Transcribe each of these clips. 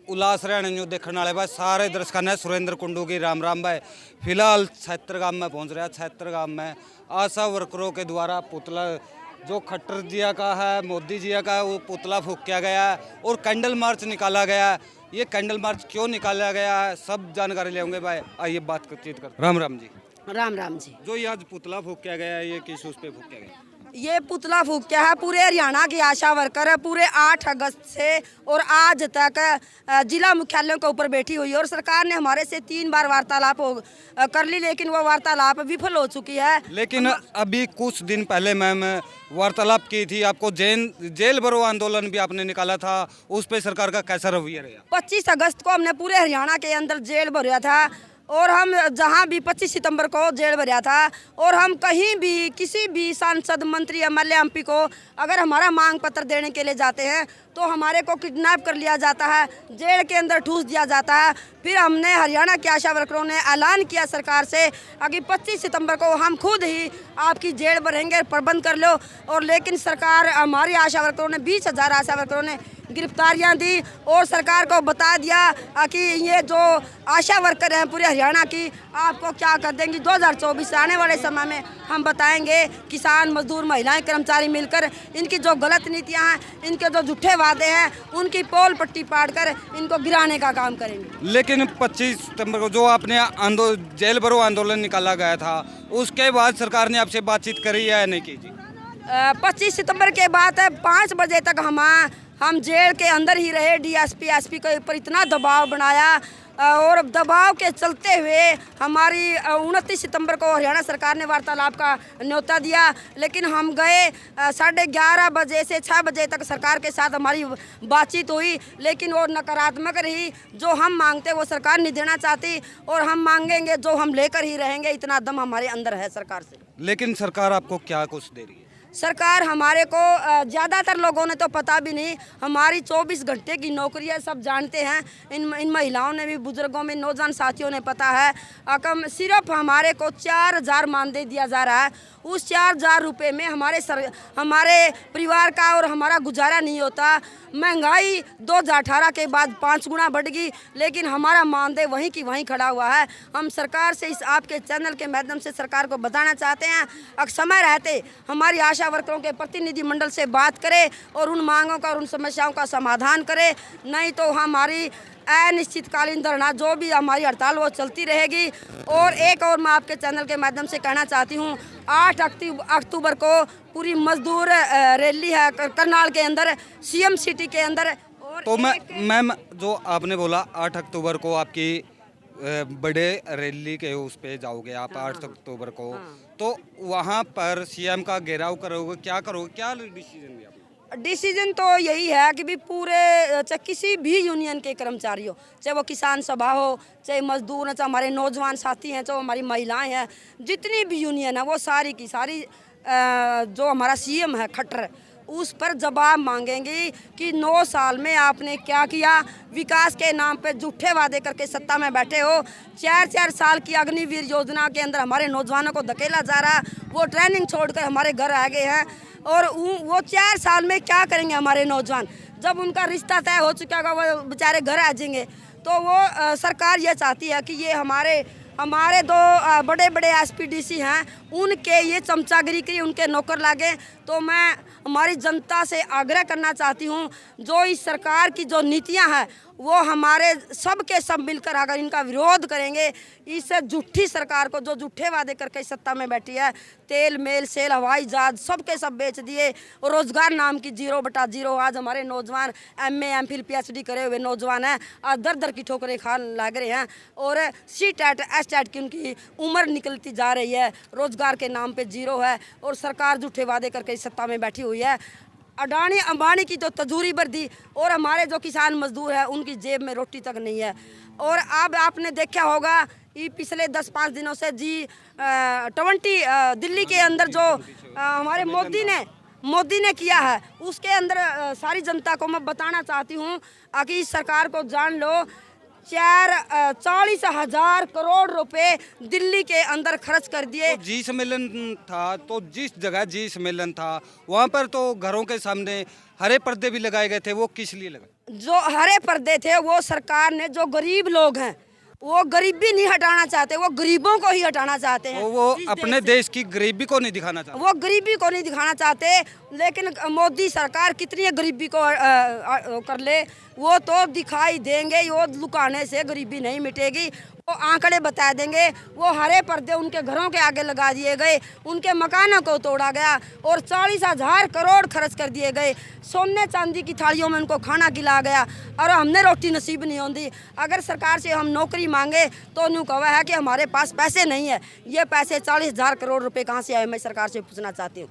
उल्लास Haryana news देखने वाले भाई सारे दर्शकों ने सुरेंद्र कुंडू की राम राम भाई। फिलहाल छहत्तर में पहुंच रहा है। छहत्तर में आशा वर्करों के द्वारा पुतला जो खट्टर जी का है, मोदी जी का है, वो पुतला फूंका गया है और कैंडल मार्च निकाला गया है। ये कैंडल मार्च क्यों निकाला गया है सब जानकारी लेंगे भाई। आइए बातचीत कर। राम राम जी। राम राम जी। जो ये आज पुतला फूंका गया है, ये किस उस पे फूंका गया है? ये पुतला फूंका है पूरे हरियाणा की आशा वर्कर है। पूरे 8 अगस्त से और आज तक जिला मुख्यालयों के ऊपर बैठी हुई है और सरकार ने हमारे से 3 बार वार्तालाप कर ली, लेकिन वो वार्तालाप विफल हो चुकी है। लेकिन अभी कुछ दिन पहले मैम वार्तालाप की थी, आपको जेल भरो आंदोलन भी आपने निकाला था, उस पे सरकार का कैसा रवैया रहा? 25 अगस्त को हमने पूरे हरियाणा के अंदर जेल भरा था और हम जहां भी 25 सितंबर को जेल भरा था और हम कहीं भी किसी भी सांसद, मंत्री, एमएलए, एमपी को अगर हमारा मांग पत्र देने के लिए जाते हैं तो हमारे को किडनैप कर लिया जाता है, जेल के अंदर ठूस दिया जाता है। फिर हमने हरियाणा के आशा वर्करों ने ऐलान किया सरकार से कि 25 सितंबर को हम खुद ही आपकी जेल भरेंगे, प्रबंध कर लो। और लेकिन सरकार, हमारी आशा वर्करों ने 20,000 आशा वर्करों ने गिरफ्तारियां दी और सरकार को बता दिया कि ये जो आशा वर्कर हैं पूरे हरियाणा की, आपको क्या कर देंगी 2024 से आने वाले समय में हम बताएंगे। किसान, मजदूर, महिलाएं, कर्मचारी मिलकर इनकी जो गलत नीतियां हैं, इनके जो झूठे वादे हैं, उनकी पोल पट्टी पाड़कर इनको गिराने का काम करेंगे। लेकिन 25 सितंबर को जो आपने जेल भरो आंदोलन निकाला गया था, उसके बाद सरकार ने आपसे बातचीत करी या नहीं की जी? 25 सितंबर के बाद 5 बजे तक हम जेल के अंदर ही रहे। डीएसपी, एसपी के ऊपर इतना दबाव बनाया और दबाव के चलते हुए हमारी 29 सितंबर को हरियाणा सरकार ने वार्तालाप का न्योता दिया, लेकिन हम गए 11:30 बजे से 6 बजे तक सरकार के साथ हमारी बातचीत हुई, लेकिन वो नकारात्मक रही। जो हम मांगते वो सरकार नहीं देना चाहती और हम मांगेंगे जो हम लेकर ही रहेंगे, इतना दम हमारे अंदर है सरकार से। लेकिन सरकार आपको क्या कुछ दे रही है? सरकार हमारे को, ज़्यादातर लोगों ने तो पता भी नहीं, हमारी 24 घंटे की नौकरी है, सब जानते हैं। इन महिलाओं ने भी, बुजुर्गों में, नौजवान साथियों ने पता है। कम सिर्फ हमारे को 4,000 मानदेय दिया जा रहा है। उस 4,000 रुपये में हमारे परिवार का और हमारा गुजारा नहीं होता। महंगाई 2018 के बाद 5 गुना बढ़ गई, लेकिन हमारा मानदेय वहीं की वहीं खड़ा हुआ है। हम सरकार से, इस आपके चैनल के माध्यम से सरकार को बताना चाहते हैं, अगर समय रहते हमारी आशा वर्करों के प्रतिनिधि मंडल से बात करें और उन मांगों का और उन समस्याओं का समाधान करें, नहीं तो हमारी अनिश्चितकालीन धरना, जो भी हमारी हड़ताल, वो चलती रहेगी। और एक और मैं आपके चैनल के माध्यम से कहना चाहती हूँ, 8 अक्टूबर को पूरी मजदूर रैली है करनाल के अंदर, सीएम सिटी के अंदर। और तो मैम जो आपने बोला 8 अक्टूबर को आपकी बड़े रैली के उस पे जाओगे आप, 8 अक्टूबर को, तो वहाँ पर सीएम का घेराव करोगे, क्या करोगे, क्या डिसीजन लिया? डिसीजन तो यही है कि भी पूरे, चाहे किसी भी यूनियन के कर्मचारी हो, चाहे वो किसान सभा हो, चाहे मजदूर हैं, चाहे हमारे नौजवान साथी हैं, चाहे हमारी महिलाएं हैं, जितनी भी यूनियन है वो सारी की सारी जो हमारा सीएम है खट्टर, उस पर जवाब मांगेंगी कि 9 साल में आपने क्या किया। विकास के नाम पे झूठे वादे करके सत्ता में बैठे हो। 4-4 साल की अग्निवीर योजना के अंदर हमारे नौजवानों को धकेला जा रहा, वो ट्रेनिंग छोड़कर हमारे घर आ गए हैं। और वो 4 साल में क्या करेंगे हमारे नौजवान? जब उनका रिश्ता तय हो चुका होगा, वो बेचारे घर आ जाएंगे। तो वो सरकार ये चाहती है कि ये हमारे 2 बड़े बड़े एसपीडीसी हैं, उनके ये चमचागिरी की उनके नौकर लागे। तो मैं हमारी जनता से आग्रह करना चाहती हूँ, जो इस सरकार की जो नीतियाँ हैं वो हमारे सब के सब मिलकर अगर इनका विरोध करेंगे, इस झूठी सरकार को जो झूठे वादे करके सत्ता में बैठी है, तेल, मेल, सेल, हवाई जहाज सब के सब बेच दिए, रोजगार नाम की 0/0। आज हमारे नौजवान MA, MPhil, PhD करे हुए नौजवान हैं, आज दर की ठोकरें खान लग रहे हैं और C-TET, S-TET की उनकी उम्र निकलती जा रही है। रोजगार के नाम पे 0 है और सरकार झूठे वादे करके सत्ता में बैठी हुई है। अडानी अंबानी की तो तजूरी भर दी और हमारे जो किसान मजदूर हैं उनकी जेब में रोटी तक नहीं है। और अब आपने देखा होगा ये पिछले 10-5 दिनों से G20 दिल्ली के अंदर जो हमारे मोदी ने किया है, उसके अंदर सारी जनता को मैं बताना चाहती हूँ कि इस सरकार को जान लो, 40,000 करोड़ रुपए दिल्ली के अंदर खर्च कर दिए। तो जी सम्मेलन था, तो जिस जगह जी सम्मेलन था वहाँ पर तो घरों के सामने हरे पर्दे भी लगाए गए थे, वो किस लिए लगाए? जो हरे पर्दे थे वो सरकार ने, जो गरीब लोग हैं वो गरीबी नहीं हटाना चाहते, वो गरीबों को ही हटाना चाहते हैं। वो अपने देश की गरीबी को नहीं दिखाना चाहते। वो गरीबी को नहीं दिखाना चाहते, लेकिन मोदी सरकार कितनी गरीबी को कर ले, वो तो दिखाई देंगे। वो लुकाने से गरीबी नहीं मिटेगी, वो आंकड़े बता देंगे। वो हरे पर्दे उनके घरों के आगे लगा दिए गए, उनके मकानों को तोड़ा गया और 40,000 करोड़ खर्च कर दिए गए। सोने चांदी की थालियों में उनको खाना खिलाया गया और हमने रोटी नसीब नहीं होती। अगर सरकार से हम नौकरी मांगे तो उन्होंने कहा है कि हमारे पास पैसे नहीं है। ये पैसे 40,000 करोड़ रुपए कहाँ से आए, मैं सरकार से पूछना चाहती हूँ।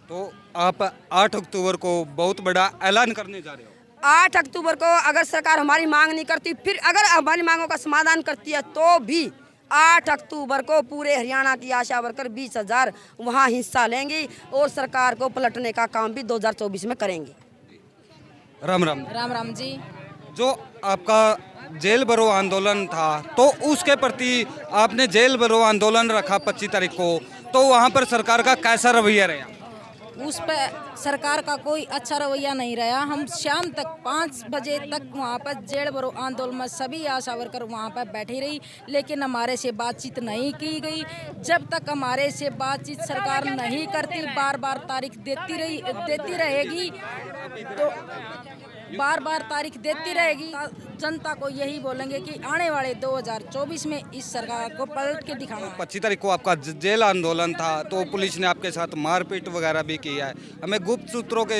तो आप 8 अक्टूबर को बहुत बड़ा ऐलान करने जा रहे हो। 8 अक्टूबर को अगर सरकार हमारी मांग नहीं करती, फिर अगर हमारी मांगों का समाधान करती है तो भी 8 अक्टूबर को पूरे हरियाणा की आशा वर्कर 20,000 वहाँ हिस्सा लेंगी और सरकार को पलटने का काम भी 2024 में करेंगे। राम राम। राम राम जी। जो आपका जेल भरो आंदोलन था, तो उसके प्रति आपने जेल भरो आंदोलन रखा 25 तारीख को, तो वहाँ पर सरकार का कैसा रवैया रहा? उस पर सरकार का कोई अच्छा रवैया नहीं रहा। हम शाम तक 5 बजे तक वहाँ पर जेल भरो आंदोलन में सभी आशा वर्कर वहाँ पर बैठी रही, लेकिन हमारे से बातचीत नहीं की गई। जब तक हमारे से बातचीत सरकार नहीं करती, बार बार तारीख देती रहेगी, तो बार बार तारीख देती रहेगी। जनता को यही बोलेंगे कि आने वाले 2024 में इस सरकार को पलट के दिखाना है। 25 तारीख को आपका जेल आंदोलन था, तो पुलिस ने आपके साथ मारपीट वगैरह भी किया है, हमें गुप्त सूत्रों के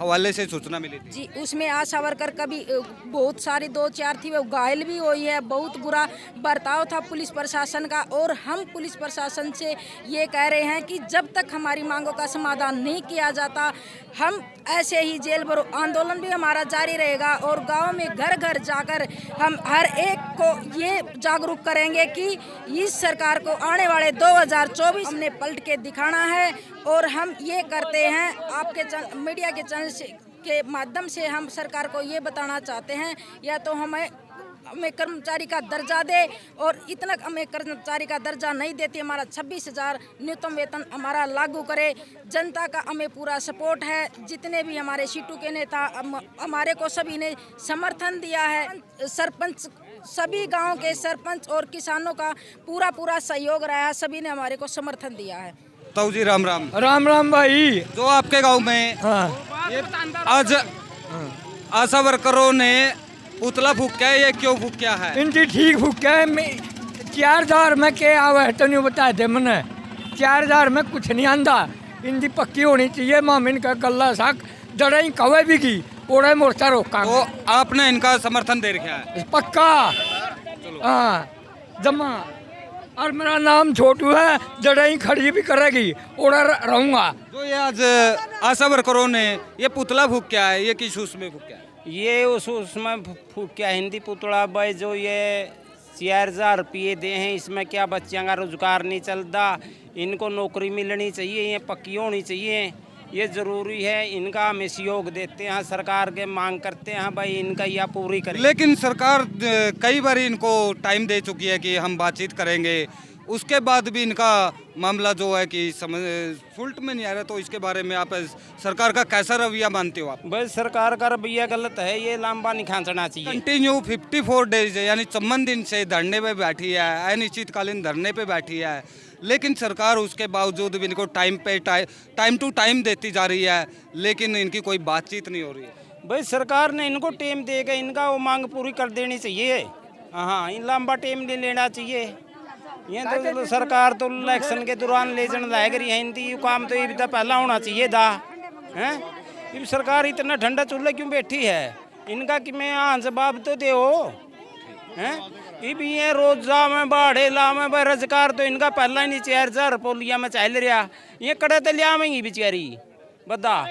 हवाले से सूचना मिली थी। जी, उसमें आशा वर्कर का भी बहुत सारी 2-4 थी, वो घायल भी हुई है। बहुत बुरा बर्ताव था पुलिस प्रशासन का, और हम पुलिस प्रशासन से ये कह रहे हैं कि जब तक हमारी मांगों का समाधान नहीं किया जाता, हम ऐसे ही जेल भरो आंदोलन भी हमारा जारी रहेगा। और गाँव में घर घर जाकर हम हर एक को ये जागरूक करेंगे कि इस सरकार को आने वाले 2024 हमने पलट के दिखाना है। और हम ये करते हैं, आपके मीडिया के चैनल के माध्यम से हम सरकार को ये बताना चाहते हैं, या तो हमें कर्मचारी का दर्जा दे, और इतना हमें कर्मचारी का दर्जा नहीं देती, हमारा 26,000 न्यूनतम वेतन हमारा लागू करे। जनता का हमें पूरा सपोर्ट है, जितने भी हमारे सीटू के नेता हमारे को सभी ने समर्थन दिया है। सरपंच, सभी गांव के सरपंच और किसानों का पूरा सहयोग रहा है, सभी ने हमारे को समर्थन दिया है। ताऊ जी राम राम। राम राम भाई। जो आपके गांव में ये आज आशा वर्करों ने पुतला फूका है, ये क्यों फूका है? इनकी ठीक फूका है। 4,000 में क्या आवे तो नहीं बता दे मैंने। 4,000 में कुछ नहीं आंदा। इनकी पक्की होनी चाहिए। मामिन का गला साक दड़ाई कवे भी की ओड़े मोर्चा रोका। तो आपने इनका समर्थन दे रखा है? पक्का। हाँ जमा। और मेरा नाम छोटू है, जड़ाई खड़ी भी करेगी, ओड़ा रहूंगा। जो ये आज आशा वर्करों ने ये पुतला फूका है, ये किस उसमें फूका है? ये उसमें क्या हिंदी पुतला भाई, जो ये 4,000 रुपये दे हैं, इसमें क्या बच्चियों का रोजगार नहीं चलता। इनको नौकरी मिलनी चाहिए, ये पक्की होनी चाहिए, ये ज़रूरी है। इनका हम सहयोग देते हैं, सरकार के मांग करते हैं भाई इनका यह पूरी करें। लेकिन सरकार कई बार इनको टाइम दे चुकी है कि हम बातचीत करेंगे, उसके बाद भी इनका मामला जो है कि सुल्ट में नहीं आ रहा। तो इसके बारे में आप सरकार का कैसा रवैया मानते हो आप? बस सरकार का रवैया गलत है, ये लंबा नहीं खींचना चाहिए। कंटिन्यू 54 डेज यानी 54 दिन से धरने पे बैठी है, अनिश्चितकालीन धरने पे बैठी है, लेकिन सरकार उसके बावजूद भी इनको टाइम टू टाइम देती जा रही है, लेकिन इनकी कोई बातचीत नहीं हो रही है। भाई सरकार ने इनको टाइम देकर इनका वो मांग पूरी कर देनी चाहिए। हाँ, इन लंबा टाइम नहीं लेना चाहिए। ये तो सरकार तो इलेक्शन के दौरान ले जाने लायक रही है, इनकी काम तो ये भी पहला होना चाहिए था। हैं ये सरकार इतना ठंडा चूल्हा क्यों बैठी है? इनका कि मैं हाँ जवाब तो दे हैं। ये भी ये रोजा में बाढ़े ला में भाई रोजगार तो इनका पहला ही नहीं 4,000 पोलिया में चल रहा, ये कड़े तो लिया में बेचारी बता।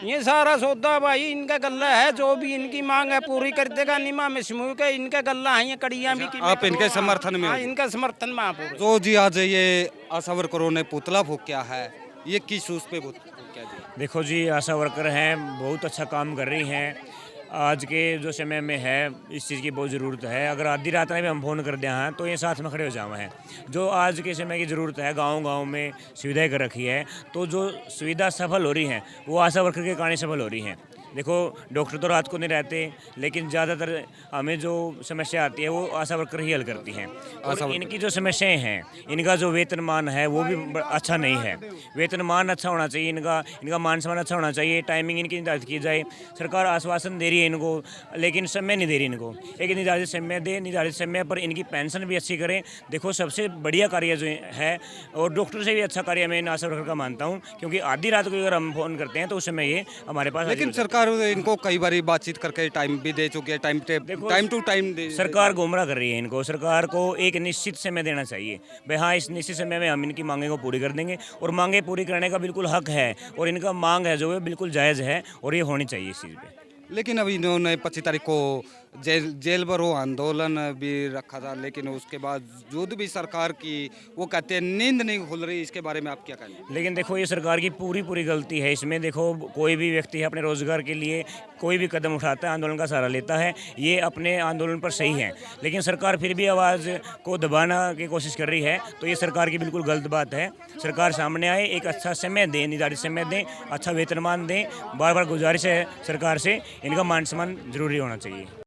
ये सारा सौदा भाई इनका गल्ला है, जो भी इनकी मांग है पूरी कर देगा। निमा में समूह का इनका गल्ला है, ये कड़ियाँ भी आप इनके समर्थन में? हाँ, इनका समर्थन में आप। जो जी आज ये आशा वर्करों ने पुतला फूका है, ये किस उस पे फूका जी? देखो जी, आशा वर्कर हैं, बहुत अच्छा काम कर रही हैं। आज के जो समय में है इस चीज़ की बहुत ज़रूरत है। अगर आधी रात में भी हम फ़ोन कर दिया हैं तो ये साथ में खड़े हो जावे हैं। जो आज के समय की ज़रूरत है, गांव-गांव में सुविधाएं कर रखी है, तो जो सुविधा सफल हो रही हैं वो आशा वर्कर के कारण सफल हो रही हैं। देखो डॉक्टर तो रात को नहीं रहते, लेकिन ज़्यादातर हमें जो समस्या आती है वो आशा वर्कर ही हल करती हैं। और इनकी जो समस्याएं हैं, इनका जो वेतनमान है वो भी अच्छा नहीं है। वेतनमान अच्छा होना चाहिए, इनका मान सम्मान अच्छा होना चाहिए, टाइमिंग इनकी निर्धारित की जाए। सरकार आश्वासन दे रही है इनको, लेकिन समय नहीं दे रही इनको। एक निर्धारित समय दे, निर्धारित समय पर इनकी पेंशन भी अच्छी करें। देखो सबसे बढ़िया कार्य जो है, और डॉक्टर से भी अच्छा कार्य मैं आशा वर्कर का मानता हूँ, क्योंकि आधी रात को अगर हम फ़ोन करते हैं तो उस समय ये हमारे पास लेकिन सरकार इनको कई बार बातचीत करके टाइम भी दे चुकी है, टाइम टू टाइम सरकार गुमराह कर रही है इनको। सरकार को एक निश्चित समय देना चाहिए, भाई हाँ इस निश्चित समय में हम इनकी मांगे को पूरी कर देंगे, और मांगे पूरी करने का बिल्कुल हक है, और इनका मांग है जो है बिल्कुल जायज़ है, और ये होनी चाहिए इस चीज़ पे। लेकिन अभी इन्होंने 25 तारीख को जेल भरो आंदोलन भी रखा था, लेकिन उसके बावजूद भी सरकार की वो कहते हैं नींद नहीं खुल रही। इसके बारे में आप क्या कहेंगे? लेकिन देखो ये सरकार की पूरी गलती है इसमें। देखो कोई भी व्यक्ति है अपने रोजगार के लिए कोई भी कदम उठाता है, आंदोलन का सहारा लेता है, ये अपने आंदोलन पर सही है, लेकिन सरकार फिर भी आवाज़ को दबाना की कोशिश कर रही है, तो ये सरकार की बिल्कुल गलत बात है। सरकार सामने आए, एक अच्छा समय दें, निर्धारित समय दें, अच्छा वेतनमान दें। बार बार गुजारिश है सरकार से, इनका मान सम्मान जरूरी होना चाहिए।